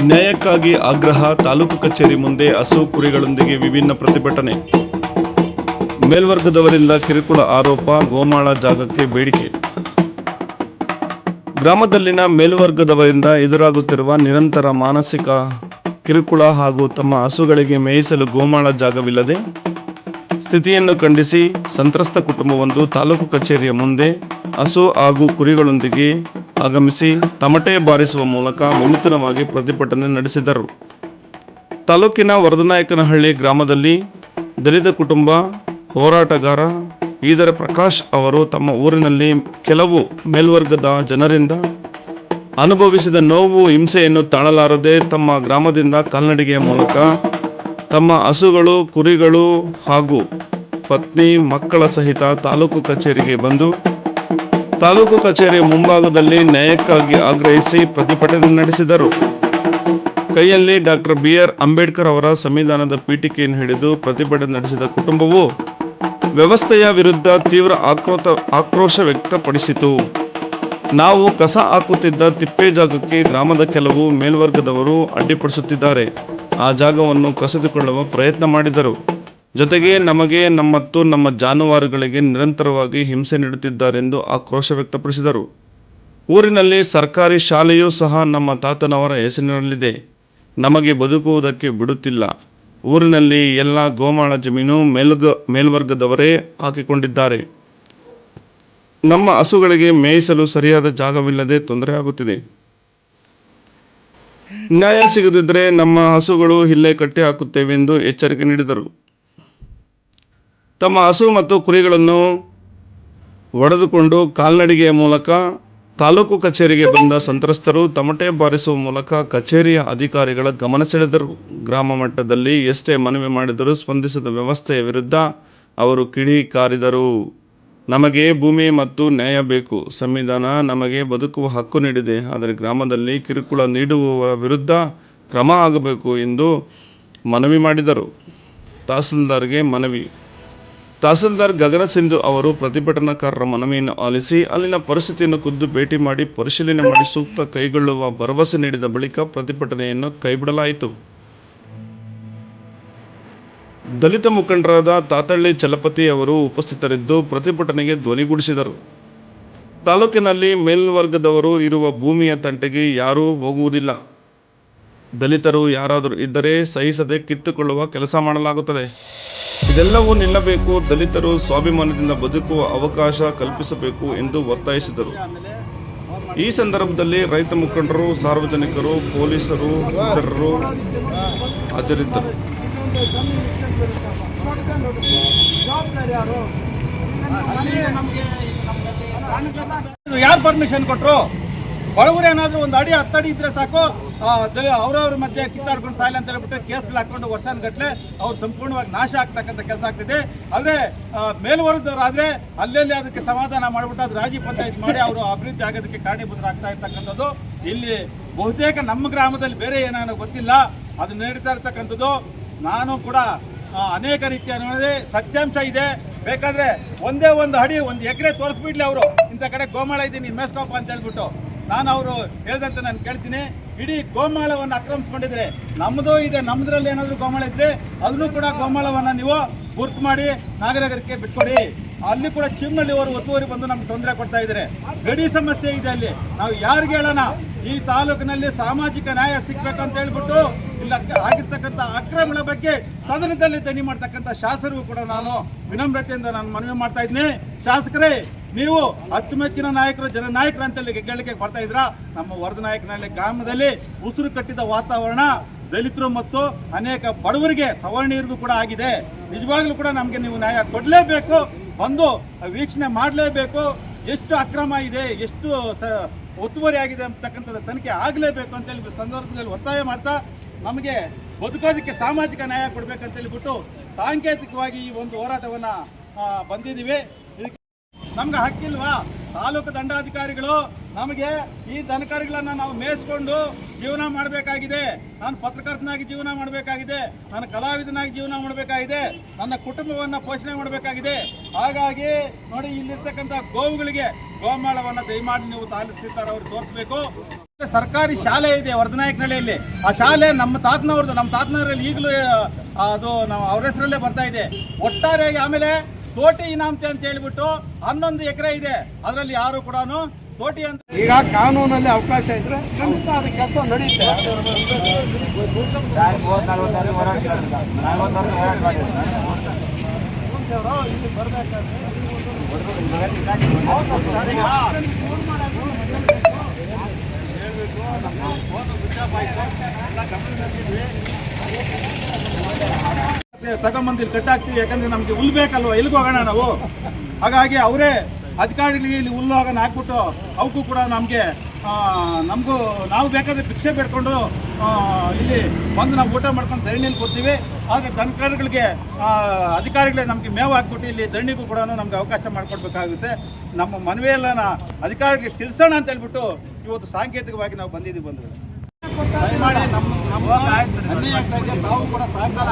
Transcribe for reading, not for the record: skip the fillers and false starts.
ನ್ಯಾಯಕ್ಕಾಗಿ ಆಗ್ರಹ. ತಾಲೂಕು ಕಚೇರಿ ಮುಂದೆ ಹಸು ಕುರಿಗಳೊಂದಿಗೆ ವಿಭಿನ್ನ ಪ್ರತಿಭಟನೆ. ಮೇಲ್ವರ್ಗದವರಿಂದ ಕಿರುಕುಳ ಆರೋಪ. ಗೋಮಾಳ ಜಾಗಕ್ಕೆ ಬೇಡಿಕೆ. ಗ್ರಾಮದಲ್ಲಿನ ಮೇಲ್ವರ್ಗದವರಿಂದ ಎದುರಾಗುತ್ತಿರುವ ನಿರಂತರ ಮಾನಸಿಕ ಕಿರುಕುಳ ಹಾಗೂ ತಮ್ಮ ಹಸುಗಳಿಗೆ ಮೇಯಿಸಲು ಗೋಮಾಳ ಜಾಗವಿಲ್ಲದೆ ಸ್ಥಿತಿಯನ್ನು ಖಂಡಿಸಿ ಸಂತ್ರಸ್ತ ಕುಟುಂಬವೊಂದು ತಾಲೂಕು ಕಚೇರಿಯ ಮುಂದೆ ಹಸು ಹಾಗೂ ಕುರಿಗಳೊಂದಿಗೆ ಆಗಮಿಸಿ ತಮಟೆ ಬಾರಿಸುವ ಮೂಲಕ ವಿನೂತನವಾಗಿ ಪ್ರತಿಭಟನೆ ನಡೆಸಿದರು. ತಾಲೂಕಿನ ವರದನಾಯಕನಹಳ್ಳಿ ಗ್ರಾಮದಲ್ಲಿ ದಲಿತ ಕುಟುಂಬ ಹೋರಾಟಗಾರ ಈದರ ಪ್ರಕಾಶ್ ಅವರು ತಮ್ಮ ಊರಿನಲ್ಲಿ ಕೆಲವು ಮೇಲ್ವರ್ಗದ ಜನರಿಂದ ಅನುಭವಿಸಿದ ನೋವು ಹಿಂಸೆಯನ್ನು ತಾಳಲಾರದೆ ತಮ್ಮ ಗ್ರಾಮದಿಂದ ಕಾಲ್ನಡಿಗೆಯ ಮೂಲಕ ತಮ್ಮ ಹಸುಗಳು ಕುರಿಗಳು ಹಾಗೂ ಪತ್ನಿ ಮಕ್ಕಳ ಸಹಿತ ತಾಲೂಕು ಕಚೇರಿಗೆ ಬಂದು ತಾಲೂಕು ಕಚೇರಿಯ ಮುಂಭಾಗದಲ್ಲಿ ನ್ಯಾಯಕ್ಕಾಗಿ ಆಗ್ರಹಿಸಿ ಪ್ರತಿಭಟನೆ ನಡೆಸಿದರು. ಕೈಯಲ್ಲಿ ಡಾಕ್ಟರ್ BR ಅಂಬೇಡ್ಕರ್ ಅವರ ಸಂವಿಧಾನದ ಪೀಠಿಕೆಯನ್ನು ಹಿಡಿದು ಪ್ರತಿಭಟನೆ ನಡೆಸಿದ ಕುಟುಂಬವು ವ್ಯವಸ್ಥೆಯ ವಿರುದ್ಧ ತೀವ್ರ ಆಕ್ರೋಶ ವ್ಯಕ್ತಪಡಿಸಿತು. ನಾವು ಕಸ ಹಾಕುತ್ತಿದ್ದ ತಿಪ್ಪೆ ಜಾಗಕ್ಕೆ ಗ್ರಾಮದ ಕೆಲವು ಮೇಲ್ವರ್ಗದವರು ಅಡ್ಡಿಪಡಿಸುತ್ತಿದ್ದಾರೆ. ಆ ಜಾಗವನ್ನು ಕಸಿದುಕೊಳ್ಳುವ ಪ್ರಯತ್ನ ಮಾಡಿದರು. ಜೊತೆಗೆ ನಮಗೆ ಮತ್ತು ನಮ್ಮ ಜಾನುವಾರುಗಳಿಗೆ ನಿರಂತರವಾಗಿ ಹಿಂಸೆ ನೀಡುತ್ತಿದ್ದಾರೆಂದು ಆಕ್ರೋಶ ವ್ಯಕ್ತಪಡಿಸಿದರು. ಊರಿನಲ್ಲಿ ಸರ್ಕಾರಿ ಶಾಲೆಯೂ ಸಹ ನಮ್ಮ ತಾತನವರ ಹೆಸರಿನಲ್ಲಿದೆ. ನಮಗೆ ಬದುಕುವುದಕ್ಕೆ ಬಿಡುತ್ತಿಲ್ಲ. ಊರಿನಲ್ಲಿ ಎಲ್ಲ ಗೋಮಾಳ ಜಮೀನು ಮೇಲ್ವರ್ಗದವರೇ ಹಾಕಿಕೊಂಡಿದ್ದಾರೆ. ನಮ್ಮ ಹಸುಗಳಿಗೆ ಮೇಯಿಸಲು ಸರಿಯಾದ ಜಾಗವಿಲ್ಲದೆ ತೊಂದರೆ ಆಗುತ್ತಿದೆ. ನ್ಯಾಯ ಸಿಗದಿದ್ದರೆ ನಮ್ಮ ಹಸುಗಳು ಇಲ್ಲೇ ಕಟ್ಟಿ ಹಾಕುತ್ತೇವೆಂದು ಎಚ್ಚರಿಕೆ ನೀಡಿದರು. ತಮ್ಮ ಹಸು ಮತ್ತು ಕುರಿಗಳನ್ನು ಹೊಡೆದುಕೊಂಡು ಕಾಲ್ನಡಿಗೆಯ ಮೂಲಕ ತಾಲೂಕು ಕಚೇರಿಗೆ ಬಂದ ಸಂತ್ರಸ್ತರು ತಮಟೆ ಬಾರಿಸುವ ಮೂಲಕ ಕಚೇರಿಯ ಅಧಿಕಾರಿಗಳ ಗಮನ ಸೆಳೆದರು. ಗ್ರಾಮ ಮಟ್ಟದಲ್ಲಿ ಎಷ್ಟೇ ಮನವಿ ಮಾಡಿದರೂ ಸ್ಪಂದಿಸದ ವ್ಯವಸ್ಥೆಯ ವಿರುದ್ಧ ಅವರು ಕಿಡಿಕಾರಿದರು. ನಮಗೆ ಭೂಮಿ ಮತ್ತು ನ್ಯಾಯ ಬೇಕು. ಸಂವಿಧಾನ ನಮಗೆ ಬದುಕುವ ಹಕ್ಕು ನೀಡಿದೆ. ಆದರೆ ಗ್ರಾಮದಲ್ಲಿ ಕಿರುಕುಳ ನೀಡುವವರ ವಿರುದ್ಧ ಕ್ರಮ ಆಗಬೇಕು ಎಂದು ಮನವಿ ಮಾಡಿದರು. ತಹಸೀಲ್ದಾರ್ಗೆ ಮನವಿ. ತಹಸೀಲ್ದಾರ್ ಗಗನ ಸಿಂಧು ಅವರು ಪ್ರತಿಭಟನಾಕಾರರ ಮನವಿಯನ್ನು ಆಲಿಸಿ ಅಲ್ಲಿನ ಪರಿಸ್ಥಿತಿಯನ್ನು ಖುದ್ದು ಭೇಟಿ ಮಾಡಿ ಪರಿಶೀಲನೆ ಮಾಡಿ ಸೂಕ್ತ ಕೈಗೊಳ್ಳುವ ಭರವಸೆ ನೀಡಿದ ಬಳಿಕ ಪ್ರತಿಭಟನೆಯನ್ನು ಕೈಬಿಡಲಾಯಿತು. ದಲಿತ ಮುಖಂಡರಾದ ತಾತಳ್ಳಿ ಚಲಪತಿ ಅವರು ಉಪಸ್ಥಿತರಿದ್ದು ಪ್ರತಿಭಟನೆಗೆ ಧ್ವನಿಗೂಡಿಸಿದರು. ತಾಲೂಕಿನಲ್ಲಿ ಮೇಲ್ವರ್ಗದವರು ಇರುವ ಭೂಮಿಯ ತಂಟೆಗೆ ಯಾರೂ ಹೋಗುವುದಿಲ್ಲ. ದಲಿತರು ಯಾರಾದರೂ ಇದ್ದರೆ ಸಹಿಸದೆ ಕಿತ್ತುಕೊಳ್ಳುವ ಕೆಲಸ ಮಾಡಲಾಗುತ್ತದೆ. ಇದೆಲ್ಲವೂ ನಿಲ್ಲಬೇಕು. ದಲಿತರು ಸ್ವಾಭಿಮಾನದಿಂದ ಬದುಕುವ ಅವಕಾಶ ಕಲ್ಪಿಸಬೇಕು ಎಂದು ಒತ್ತಾಯಿಸಿದರು. ಈ ಸಂದರ್ಭದಲ್ಲಿ ರೈತ ಮುಖಂಡರು, ಸಾರ್ವಜನಿಕರು, ಪೊಲೀಸರು ಇತರರು ಹಾಜರಿದ್ದರು. ಯಾರು ಪರ್ಮಿಷನ್ ಕೊಟ್ಟರು? ಬಡವರು ಏನಾದರೂ ಒಂದು ಅಡಿ 10 ಅಡಿ ಇದ್ರೆ ಸಾಕು, ಅವ್ರವ್ರ ಮಧ್ಯೆ ಕಿತ್ತಾಡ್ಕೊಂಡು ಸಾಯಿಲ್ಲ ಅಂತ ಹೇಳ್ಬಿಟ್ಟು ಕೇಸ್ಗಳು ಹಾಕೊಂಡು ವರ್ಷಾನುಗಟ್ಟಲೆ ಅವ್ರು ಸಂಪೂರ್ಣವಾಗಿ ನಾಶ ಆಗ್ತಕ್ಕಂಥ ಕೆಲಸ ಆಗ್ತಿದೆ. ಆದರೆ ಮೇಲ್ವರ್ಗದವರಾದರೆ ಅಲ್ಲೆಲ್ಲಿ ಅದಕ್ಕೆ ಸಮಾಧಾನ ಮಾಡಿಬಿಟ್ಟು ಅದು ರಾಜಿ ಪಂಚಾಯತ್ ಮಾಡಿ ಅವರು ಅಭಿವೃದ್ಧಿ ಆಗೋದಕ್ಕೆ ಕಾರಣೀಭೂತರಾಗ್ತಾ ಇರ್ತಕ್ಕಂಥದ್ದು. ಇಲ್ಲಿ ಬಹುತೇಕ ನಮ್ಮ ಗ್ರಾಮದಲ್ಲಿ ಬೇರೆ ಏನಾನೋ ಗೊತ್ತಿಲ್ಲ, ಅದು ನಡೀತಾ ಇರ್ತಕ್ಕಂಥದ್ದು. ನಾನು ಕೂಡ ಅನೇಕ ರೀತಿಯ ನೋಡಿದೆ, ಸತ್ಯಾಂಶ ಇದೆ. ಬೇಕಾದ್ರೆ ಒಂದೇ ಒಂದು ಅಡಿ 1 ಎಕರೆ ತೋರಿಸ್ಬಿಡ್ಲಿ ಅವರು, ಇಂಥ ಕಡೆ ಗೋಮಾಳ ಇದ್ದೀನಿ ಮೇಸ್ಕೋಪ ಅಂತ ಹೇಳ್ಬಿಟ್ಟು. ನಾನು ಅವರು ಹೇಳ್ದಂತ ನಾನು ಕೇಳ್ತೀನಿ, ಇಡೀ ಗೋಮಾಳವನ್ನು ಆಕ್ರಮಿಸ್ಕೊಂಡಿದ್ರೆ ನಮ್ಮದು ಇದೆ, ನಮ್ಮದ್ರಲ್ಲಿ ಏನಾದರೂ ಗೋಮಾಳ ಇದ್ರೆ ಅದನ್ನು ಕೂಡ ಗೋಮಾಳವನ್ನು ನೀವು ಗುರ್ತು ಮಾಡಿ ನಾಗರಿಕರಿಗೆ ಬಿಟ್ಕೊಡಿ. ಅಲ್ಲಿ ಕೂಡ ಚಿಮ್ನಳ್ಳಿ ಅವರು ಒತ್ತುವರಿ ಬಂದು ನಮ್ಗೆ ತೊಂದರೆ ಕೊಡ್ತಾ ಇದ್ದಾರೆ. ಗಡಿ ಸಮಸ್ಯೆ ಇದೆ ಅಲ್ಲಿ. ನಾವು ಯಾರಿಗೆ ಹೇಳೋಣ? ಈ ತಾಲೂಕಿನಲ್ಲಿ ಸಾಮಾಜಿಕ ನ್ಯಾಯ ಸಿಗ್ಬೇಕಂತ ಹೇಳ್ಬಿಟ್ಟು ಇಲ್ಲ ಆಗಿರ್ತಕ್ಕಂಥ ಅಕ್ರಮಗಳ ಬಗ್ಗೆ ಸದನದಲ್ಲಿ ಧ್ವನಿ ಮಾಡ್ತಕ್ಕಂಥ ಶಾಸಕರಿಗೂ ಕೂಡ ನಾನು ವಿನಮ್ರತೆಯಿಂದ ನಾನು ಮನವಿ ಮಾಡ್ತಾ ಇದ್ದೀನಿ. ಶಾಸಕರೇ, ನೀವು ಅಚ್ಚುಮೆಚ್ಚಿನ ನಾಯಕರು, ಜನನಾಯಕರು ಅಂತೇಳಿ ಗೆಲ್ಲಿಕೆ ಬರ್ತಾ ಇದ್ರ. ನಮ್ಮ ವರದನಾಯಕನಹಳ್ಳಿ ಗ್ರಾಮದಲ್ಲಿ ಉಸಿರು ಕಟ್ಟಿದ ವಾತಾವರಣ ದಲಿತರು ಮತ್ತು ಅನೇಕ ಬಡವರಿಗೆ, ಸವರ್ಣೀಯರಿಗೂ ಕೂಡ ಆಗಿದೆ. ನಿಜವಾಗ್ಲೂ ಕೂಡ ನಮಗೆ ನೀವು ನ್ಯಾಯ ಕೊಡಲೇಬೇಕು, ಬಂದು ವೀಕ್ಷಣೆ ಮಾಡಲೇಬೇಕು. ಎಷ್ಟು ಅಕ್ರಮ ಇದೆ, ಎಷ್ಟು ಒತ್ತುವರಿ ಆಗಿದೆ ಅಂತಕ್ಕಂಥದ್ದು ತನಿಖೆ ಆಗಲೇಬೇಕು ಅಂತೇಳಿ ಸಂದರ್ಭದಲ್ಲಿ ಒತ್ತಾಯ ಮಾಡ್ತಾ, ನಮಗೆ ಬದುಕೋದಕ್ಕೆ ಸಾಮಾಜಿಕ ನ್ಯಾಯ ಕೊಡಬೇಕಂತೇಳಿ ಬಿಟ್ಟು ಸಾಂಕೇತಿಕವಾಗಿ ಈ ಒಂದು ಹೋರಾಟವನ್ನು ಬಂದಿದ್ದೀವಿ. ನಮ್ಗೆ ಹಕ್ಕಿಲ್ವಾ? ತಾಲೂಕು ದಂಡಾಧಿಕಾರಿಗಳು ನಮಗೆ ಈ ದನಕರುಗಳನ್ನ ನಾವು ಮೇಯಿಸ್ಕೊಂಡು ಜೀವನ ಮಾಡಬೇಕಾಗಿದೆ, ನಾನು ಪತ್ರಕರ್ತನಾಗಿ ಜೀವನ ಮಾಡಬೇಕಾಗಿದೆ, ನಾನು ಕಲಾವಿದನಾಗಿ ಜೀವನ ಮಾಡಬೇಕಾಗಿದೆ, ನನ್ನ ಕುಟುಂಬವನ್ನು ಪೋಷಣೆ ಮಾಡಬೇಕಾಗಿದೆ. ಹಾಗಾಗಿ ನೋಡಿ, ಇಲ್ಲಿರ್ತಕ್ಕಂಥ ಗೋವುಗಳಿಗೆ ಗೋಮಾಳವನ್ನು ದಯಮಾಡಿ ನೀವು ತಾಲೂಕಿರ್ತಾರೆ ಅವ್ರಿಗೆ ತೋರಿಸ್ಬೇಕು. ಸರ್ಕಾರಿ ಶಾಲೆ ಇದೆ ವರ್ಧನಾಯಕನಹಳ್ಳಿಯಲ್ಲಿ. ಆ ಶಾಲೆ ನಮ್ಮ ತಾತನವರಲ್ಲಿ ಈಗಲೂ ಅದು ನಾವು ಅವ್ರ ಹೆಸರಲ್ಲೇ ಬರ್ತಾ ಇದೆ. ಒಟ್ಟಾರೆಯಾಗಿ ಆಮೇಲೆ ತೋಟಿ ಇನಾಮತೆ ಅಂತ ಹೇಳ್ಬಿಟ್ಟು 11 ಎಕರೆ ಇದೆ, ಅದರಲ್ಲಿ ಯಾರು ಕೂಡ ತೋಟಿ ಅಂತ ಈಗ ಕಾನೂನಲ್ಲಿ ಅವಕಾಶ ಇದ್ರೆ ಖಂಡಿತ ಅದು ಕೆಲಸ ನಡೆಯುತ್ತೆ. ತಗೊಂಬಂದಿಲ್ಲಿ ಕಟ್ಟಾಕ್ತೀವಿ, ಯಾಕಂದ್ರೆ ನಮ್ಗೆ ಹುಲ್ ಬೇಕಲ್ವ, ಎಲ್ಲಿಗೆ ಹೋಗೋಣ ನಾವು. ಹಾಗಾಗಿ ಅವರೇ ಅಧಿಕಾರಿಗಳಿಗೆ ಇಲ್ಲಿ ಹುಲ್ಲು ಹೋಗೋಣ ಹಾಕ್ಬಿಟ್ಟು ಅವಕ್ಕೂ ಕೂಡ ನಾವು ಬೇಕಾದ್ರೆ ಭಿಕ್ಷೆ ಬೇಡ್ಕೊಂಡು ಇಲ್ಲಿ ಬಂದು ನಾವು ಊಟ ಮಾಡ್ಕೊಂಡು ಧರಣಿಯಲ್ಲಿ ಕೊಡ್ತೀವಿ. ಆದರೆ ದನಕರುಗಳಿಗೆ ಅಧಿಕಾರಿಗಳೇ ನಮಗೆ ಮೇವು ಹಾಕ್ಬಿಟ್ಟು ಇಲ್ಲಿ ಧರಣಿಗೂ ಕೂಡ ನಮ್ಗೆ ಅವಕಾಶ ಮಾಡಿಕೊಡ್ಬೇಕಾಗುತ್ತೆ. ನಮ್ಮ ಮನವಿಯೆಲ್ಲ ಅಧಿಕಾರಿಗಳಿಗೆ ತಿಳಿಸೋಣ ಅಂತ ಹೇಳ್ಬಿಟ್ಟು ಇವತ್ತು ಸಾಂಕೇತಿಕವಾಗಿ ನಾವು ಬಂದಿದ್ದೀವಿ. ದಯಮಾಡಿ ನಮ್ಮ ಅನ್ಯಾಯ ಆಗ್ತಾ ಇದೆ, ನಾವು ಕೂಡ ಸಹಕಾರ